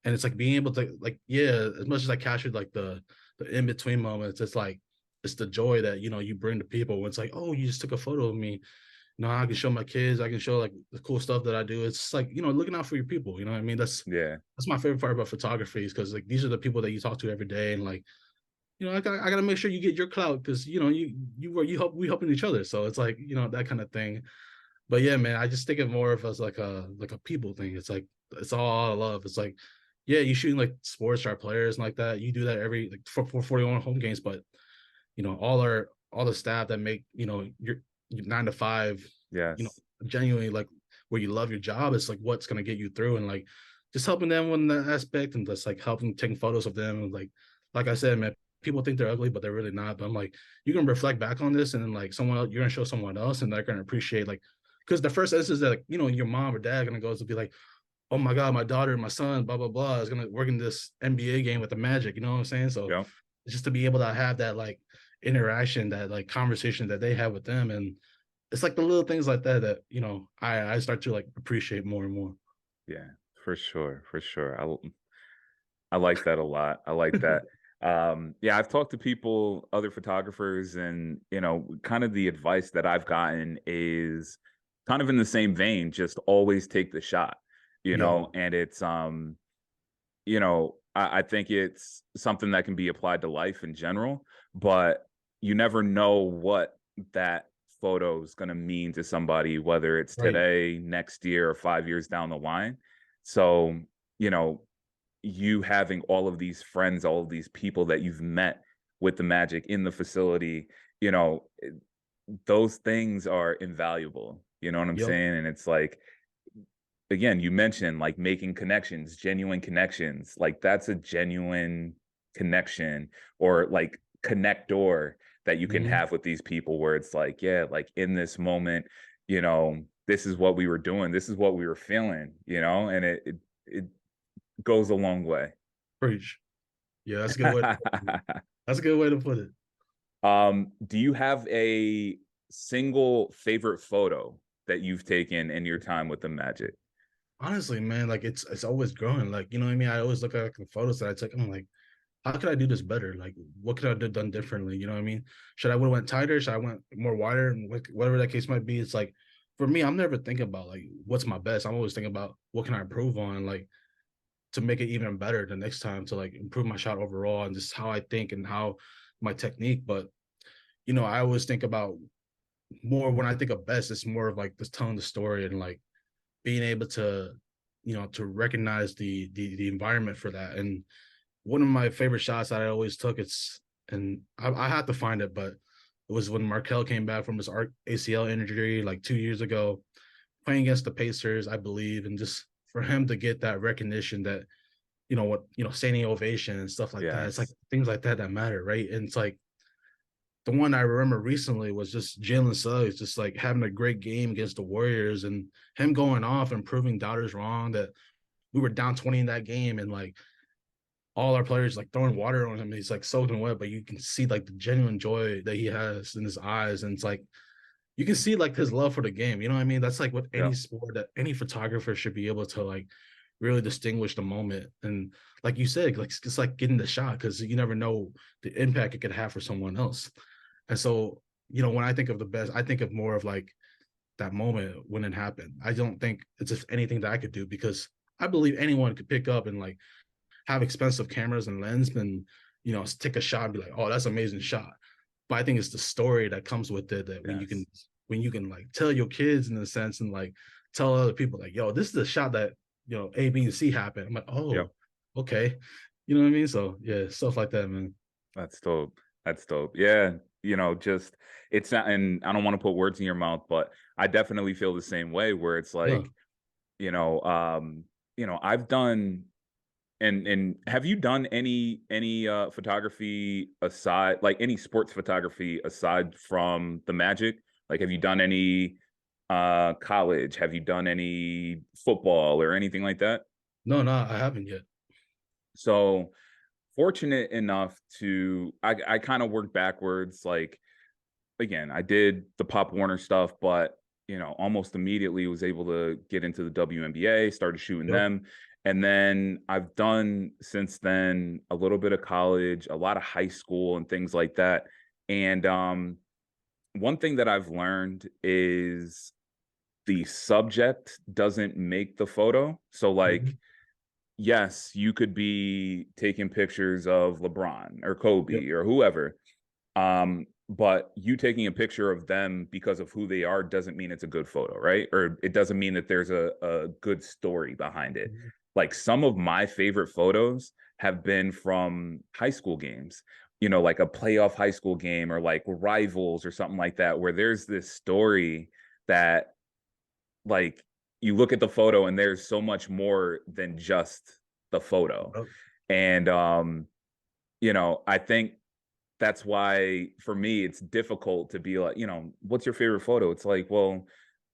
And it's like being able to like, yeah, as much as I captured like the in between moments, it's like it's the joy that you bring to people when it's like, oh, you just took a photo of me. I can show my kids, I can show like the cool stuff that I do. It's just like, looking out for your people. You know what I mean? Yeah. That's my favorite part about photography is because like these are the people that you talk to every day. And like, I gotta make sure you get your clout because we helping each other. So it's like, that kind of thing. But yeah, man, I just think of more of as like a people thing. It's like it's all out of love. It's like, yeah, you shooting like sports star players and like that. You do that every like for 41 home games, but all the staff that make your 9 to 5, you know, Yes. genuinely like where you love your job is like what's gonna get you through and like just helping them in that aspect and just like helping taking photos of them and like I said, man, people think they're ugly, but they're really not. But I'm like, you can reflect back on this and then like someone else, you're gonna show someone else and they're gonna appreciate like because the first instance that like, your mom or dad gonna go to be like, oh my God, my daughter, my son, blah, blah, blah, is gonna work in this NBA game with the Magic. You know what I'm saying? So Yep. just to be able to have that like interaction, that like conversation that they have with them. And it's like the little things like that that, I start to like appreciate more and more. Yeah, for sure. For sure. I like that a lot. I like that. Yeah, I've talked to people, other photographers, and kind of the advice that I've gotten is kind of in the same vein, just always take the shot, Yeah. and it's I think it's something that can be applied to life in general, but you never know what that photo is going to mean to somebody, whether it's Right. today, next year, or 5 years down the line. So, you know, you having all of these friends, all of these people that you've met with the Magic in the facility, you know, those things are invaluable. You know what I'm Yep. saying? And it's like, again, you mentioned like making connections, genuine connections. Like that's a genuine connection or like connector that you can Mhm. have with these people where it's like, yeah, like in this moment, this is what we were doing, this is what we were feeling, and it goes a long way. Preach. Yeah, that's a good way to put it. That's a good way to put it. Do you have a single favorite photo that you've taken in your time with the Magic? Honestly, man, like it's always growing. Like, you know what I mean? I always look at like, the photos that I took. I'm like, how could I do this better? Like, what could I have done differently? You know what I mean? Should I would have went tighter? Should I went more wider? And whatever that case might be, it's like for me, I'm never thinking about like what's my best. I'm always thinking about what can I improve on, like to make it even better the next time, to like improve my shot overall and just how I think and how my technique. But I always think about more when I think of best, it's more of like just telling the story and like being able to, to recognize the environment for that. And one of my favorite shots that I always took, and I had to find it, but it was when Markel came back from his ACL injury like 2 years ago, playing against the Pacers, I believe, and just for him to get that recognition that, standing ovation and stuff like that. It's like Yes. things like that that matter, right? And it's like the one I remember recently was just Jalen Suggs just like having a great game against the Warriors and him going off and proving doubters wrong, that we were down 20 in that game and like all our players like throwing water on him. He's like soaking wet, but you can see like the genuine joy that he has in his eyes. And it's like you can see like his love for the game. You know what I mean? That's like what Yeah. any sport that any photographer should be able to like really distinguish the moment. And like you said, like it's like getting the shot because you never know the impact it could have for someone else. And so, when I think of the best, I think of more of like that moment when it happened. I don't think it's just anything that I could do because I believe anyone could pick up and like have expensive cameras and lens and take a shot and be like, oh, that's an amazing shot. But I think it's the story that comes with it that Yes. when you can like tell your kids in a sense and like tell other people like, yo, this is the shot that A, B, and C happened. I'm like, Yeah. oh, okay. You know what I mean? So yeah, stuff like that, man. That's dope. That's dope. Yeah. Just it's not, and I don't want to put words in your mouth, but I definitely feel the same way where it's Yeah. like, you know, um, I've done and have you done any photography aside, like any sports photography aside from the Magic? Like have you done any college? Have you done any football or anything like that? No, I haven't yet. So fortunate enough to I kind of worked backwards. Like again, I did the Pop Warner stuff, but almost immediately was able to get into the WNBA, started shooting Yep. them. And then I've done since then a little bit of college, a lot of high school and things like that. And one thing that I've learned is the subject doesn't make the photo. So like Mhm. yes, you could be taking pictures of LeBron or Yep. Kobe or whoever. But you taking a picture of them because of who they are doesn't mean it's a good photo, right? Or it doesn't mean that there's a good story behind it. Mhm. Like some of my favorite photos have been from high school games, like a playoff high school game or like rivals or something like that, where there's this story that like you look at the photo and there's so much more than just the photo. Yep. And I think that's why for me it's difficult to be like, what's your favorite photo? It's like, well,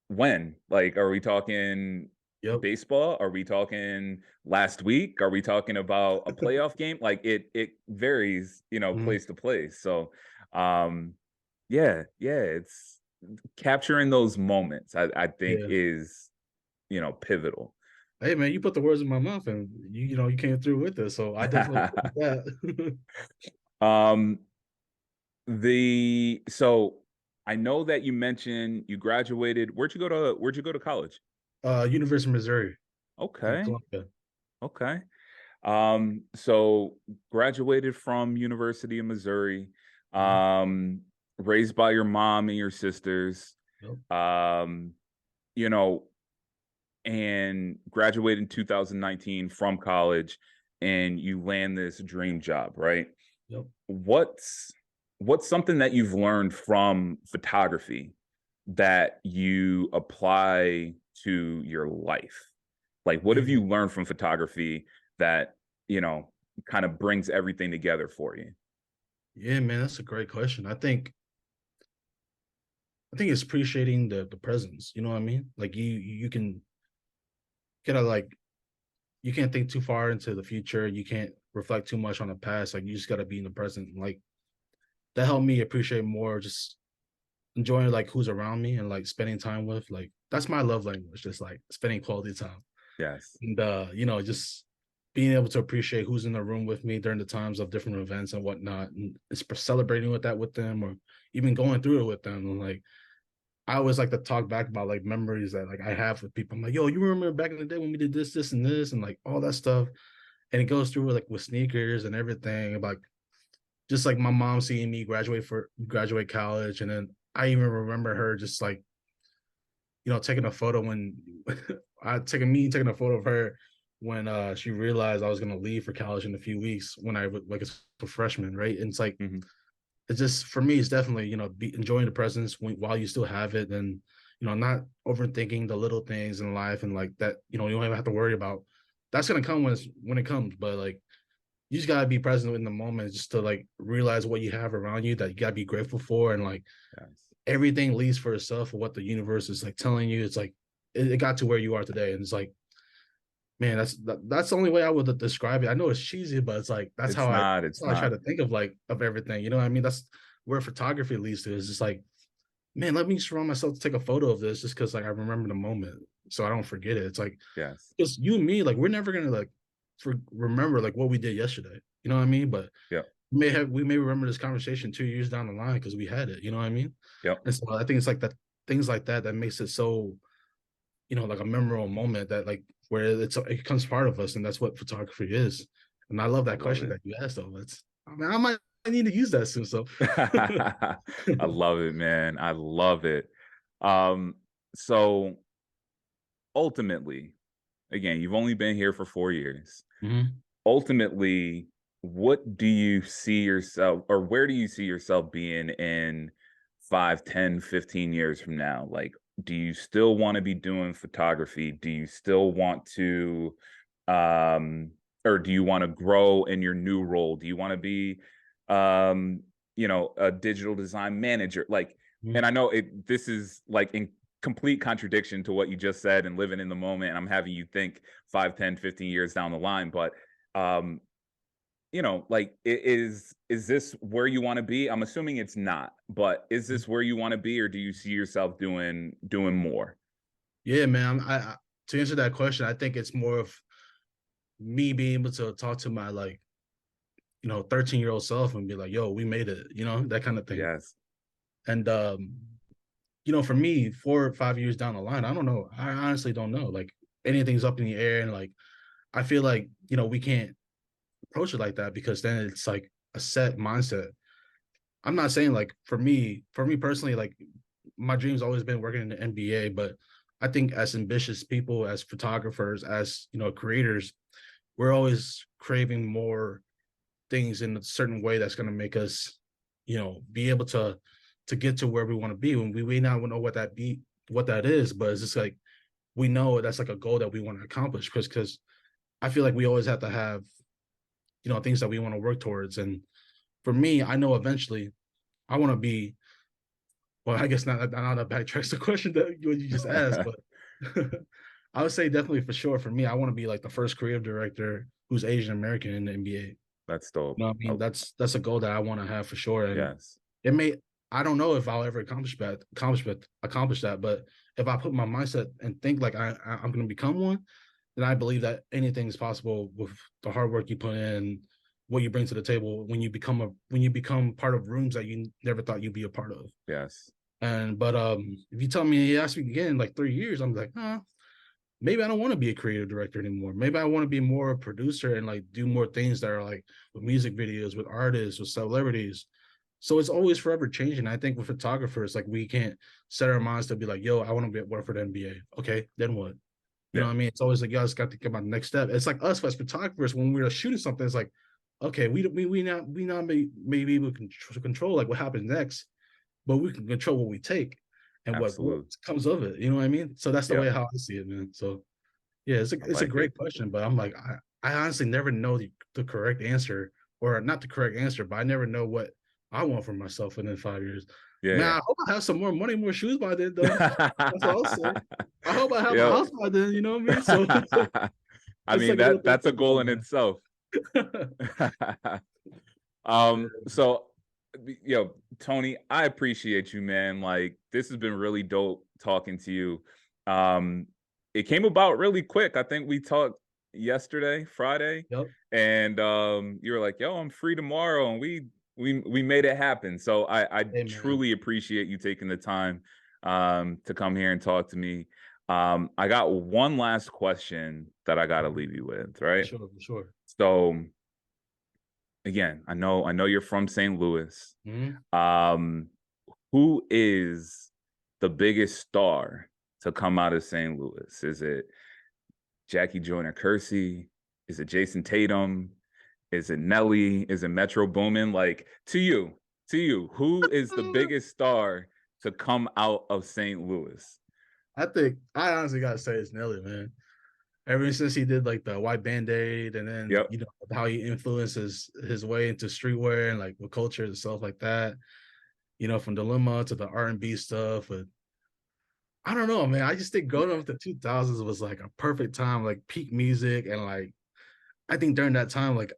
when? Like, are we talking Yep. baseball? Are we talking last week? Are we talking about a playoff game? Like it varies, Mhm. place to place. So yeah, it's capturing those moments, I think Yeah. is, pivotal. Hey man, you put the words in my mouth and you came through with it. So I definitely agree with that. um so I know that you mentioned you graduated. Where'd you go to college? University of Missouri in Okay. Columbia. Okay. So graduated from University of Missouri, Mhm. um, raised by your mom and your sisters, Yep. um, you know, and graduated in 2019 from college, and you land this dream job, right? Yep. What's what's something that you've learned from photography that you apply to your life? Like, what have Mm. you learned from photography that, you know, kind of brings everything together for you? Yeah, man, that's a great question. I think it's appreciating the presence. You know what I mean? Like you can kind of like you can't think too far into the future. You can't reflect too much on the past. Like you just gotta be in the present. Like that helped me appreciate more just enjoying like who's around me and like spending time with. Like that's my love language, just like spending quality time. Yes. And just being able to appreciate who's in the room with me during the times of different events and whatnot, and it's celebrating with that with them, or even going through it with them. And like, I always like to talk back about like memories that like I have with people. I'm like, yo, you remember back in the day when we did this, and this, and like all that stuff. And it goes through like with sneakers and everything, about just like my mom seeing me graduate college, and then I even remember her just like, taking a photo when taking a photo of her when she realized I was gonna leave for college in a few weeks when I was like a freshman, right? And it's like, Mm-hmm. it's just, for me, it's definitely, be enjoying the presence while you still have it, and not overthinking the little things in life, and like that, you don't even have to worry about. That's gonna come when it comes, but like, you just gotta be present in the moment, just to like realize what you have around you that you gotta be grateful for, and like, Yes. everything leads for itself, or what the universe is like telling you. It's like it got to where you are today, and it's like, man, that's the only way I would describe it. I know it's cheesy, but it's like that's It's how I not. that's It's how I try not. to think of like of everything. You know what I mean? That's where photography leads to. Is just like, man, let me surround myself to take a photo of this, just because like I remember the moment, so I don't forget it. It's like, Yes. because you and me, like, we're never gonna like remember like what we did yesterday. You know what I mean? But Yep. we may remember this conversation 2 years down the line because we had it. You know what I mean? Yep. And so I think it's like that, things like that, that makes it so, like a memorable moment, that like where it becomes part of us, and that's what photography is. And I love I that love question it. that you asked. Though, I might need to use that soon. So I love it, man. I love it. So ultimately, again, you've only been here for 4 years. Mhm. Ultimately, what do you see yourself, or where do you see yourself being in 5, 10, 15 years from now? Like, do you still want to be doing photography? Do you still want to, um, or do you want to grow in your new role? Do you want to be, a digital design manager? Like, Mhm. and I know this is like in complete contradiction to what you just said and living in the moment. And I'm having you think 5, 10, 15 years down the line, but um like, is this where you want to be? I'm assuming it's not, but is this where you want to be, or do you see yourself doing more? Yeah, man. To answer that question, I think it's more of me being able to talk to my like 13-year-old self and be like, yo, we made it, that kind of thing. Yes. And for me, 4 or 5 years down the line, I don't know. I honestly don't know. Like, anything's up in the air, and like, I feel like we can't approach it like that, because then it's like a set mindset. I'm not saying like, for me personally, like, my dream's always been working in the NBA, but I think as ambitious people, as photographers, as creators, we're always craving more things in a certain way that's going to make us, be able to get to where we want to be. When we may not know what that is, but it's just like, we know that's like a goal that we want to accomplish, because I feel like we always have to have things that we want to work towards. And for me, I know eventually I want to be, well, I guess not that backtracks the question that you just asked, but I would say definitely, for sure, for me, I want to be like the first creative director who's Asian American in the NBA. You That's dope. know what I mean? That's a goal that I want to have for sure. And Yes. it may, I don't know if I'll ever accomplish that, but if I put my mindset and think like I'm going to become one, then I believe that anything's possible with the hard work you put in, what you bring to the table when you become part of rooms that you never thought you'd be a part of. Yes. And but if you ask me again in like 3 years, I'm like, maybe I don't want to be a creative director anymore. Maybe I want to be more a producer and like do more things that are like with music videos, with artists, with celebrities. So it's always forever changing. I think with photographers, like, we can't set our minds to be like, yo, I want to work for the NBA. Okay, then what? You know Yeah. what I mean? It's always like, you guys got to think about the next step. It's like us as photographers, when we're shooting something, it's like, okay, we not may be able to control like what happens next, but we can control what we take and what Absolutely. comes of it. You know what I mean? So that's the Yeah. way how I see it, man. So yeah, I it's a like it. great question, but I'm like, I honestly never know the correct answer, or not the correct answer, but I never know what I want for myself within 5 years. Man, Yeah. I hope I have some more money, more shoes by then, though. That's all I'll say. Yeah. I hope I have a Yo. house by then. You know what I mean? So I it's mean, like a little thing that's to a think goal in about, itself. man. So, Tony, I appreciate you, man. Like, this has been really dope talking to you. Um, it came about really quick. I think we talked, yesterday, Friday, Yep. and you were like, "Yo, I'm free tomorrow," and we made it happen. So I Hey, man. truly appreciate you taking the time to come here and talk to me. I got one last question that I got to leave you with, right? For sure. So again, I know you're from St. Louis. Who is the biggest star to come out of St. Louis? Is it Jackie Joyner Kersey? Is it Jason Tatum? Is it Nelly? Is it Metro Boomin? Like, to you, who is the biggest star to come out of St. Louis? I think I honestly gotta say it's Nelly, man. Ever since he did like the white band-aid, and then Yep. you know how he influences his way into streetwear and like with culture and stuff like that. You know, from Dilemma to the R&B stuff. But I don't know, man. I just think growing up the 2000s was like a perfect time, like peak music, and like I think during that time, like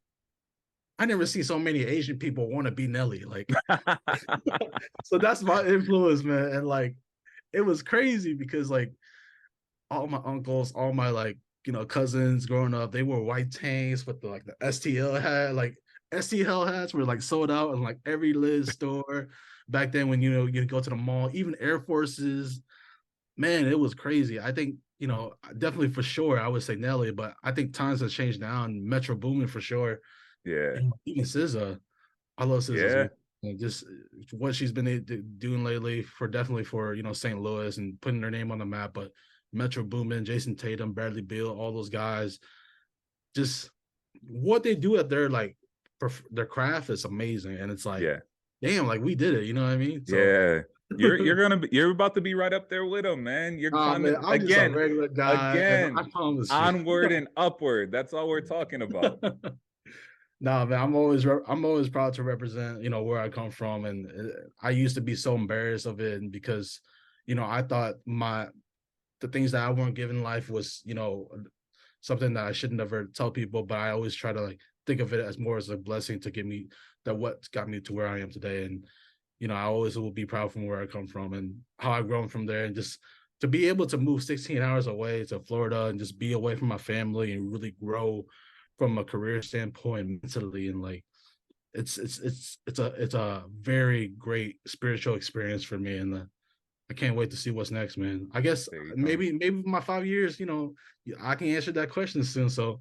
I never see so many Asian people want to be Nelly. Like, so that's my influence, man. And like, it was crazy because like all my uncles, all my like, you know, cousins growing up, they wore white tanks with the like the STL hat. Like STL hats were like sold out in like every Liz store back then when, you know, you go to the mall, even Air Forces. Man, it was crazy. I think, you know, definitely for sure, I would say Nelly, but I think times have changed now and Metro Boomin for sure. Yeah. And even SZA, I love SZA's Yeah. and just what she's been doing lately definitely for, you know, St. Louis and putting her name on the map. But Metro Boomin, Jason Tatum, Bradley Beal, all those guys, just what they do at their like their craft is amazing. And it's like, Yeah. damn, like we did it. You know what I mean? So, Yeah. You're about to be right up there with them, man. You're man, I'm again, just a regular guy. And I promise you. onward and upward. That's all we're talking about. Nah, man, I'm always proud to represent, you know, where I come from, and I used to be so embarrassed of it, and because, you know, I thought the things that I weren't given in life was, you know, something that I should never tell people, but I always try to like think of it as more as a blessing to get me what got me to where I am today, and you know, I always will be proud from where I come from and how I've grown from there, and just to be able to move 16 hours away to Florida and just be away from my family and really grow from a career standpoint mentally, and like it's a very great spiritual experience for me, and I can't wait to see what's next, man. I guess maybe my 5 years, you know, I can answer that question soon. So,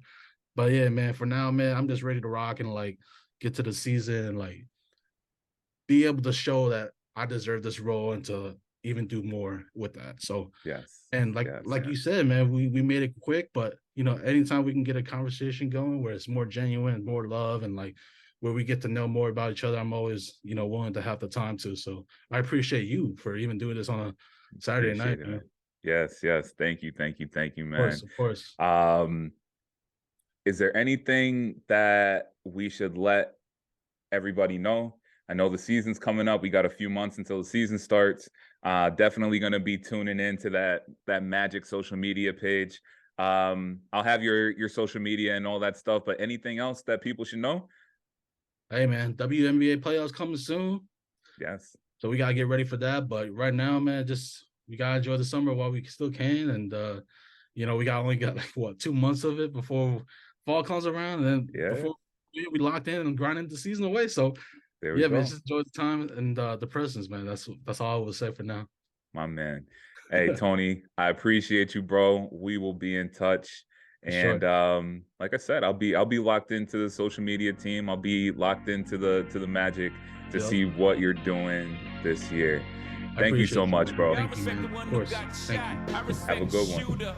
but yeah, man, for now, man, I'm just ready to rock and like get to the season and like be able to show that I deserve this role and to even do more with that. So Yes. And like you said, man, we made it quick, but you know, anytime we can get a conversation going where it's more genuine and more love and like where we get to know more about each other, I'm always, you know, willing to have the time to. So I appreciate you for even doing this on a Saturday night, man. Yes. Thank you, man. Of course. Is there anything that we should let everybody know? I know the season's coming up. We got a few months until the season starts. Definitely going to be tuning into that Magic social media page. I'll have your social media and all that stuff, but anything else that people should know? Hey, man, WNBA playoffs coming soon. Yes. So we got to get ready for that. But right now, man, we got to enjoy the summer while we still can. And, you know, we only got like, 2 months of it before fall comes around. And then before we locked in and grinding the season away. So, man, just enjoy the time and the presence, man. That's all I would say for now. My man. Hey, Tony, I appreciate you, bro. We will be in touch. And like I said, I'll be locked into the social media team. I'll be locked into the Magic to see what you're doing this year. Thank you so much, bro. Thank you, man. Of course. Thank you. Have a good one.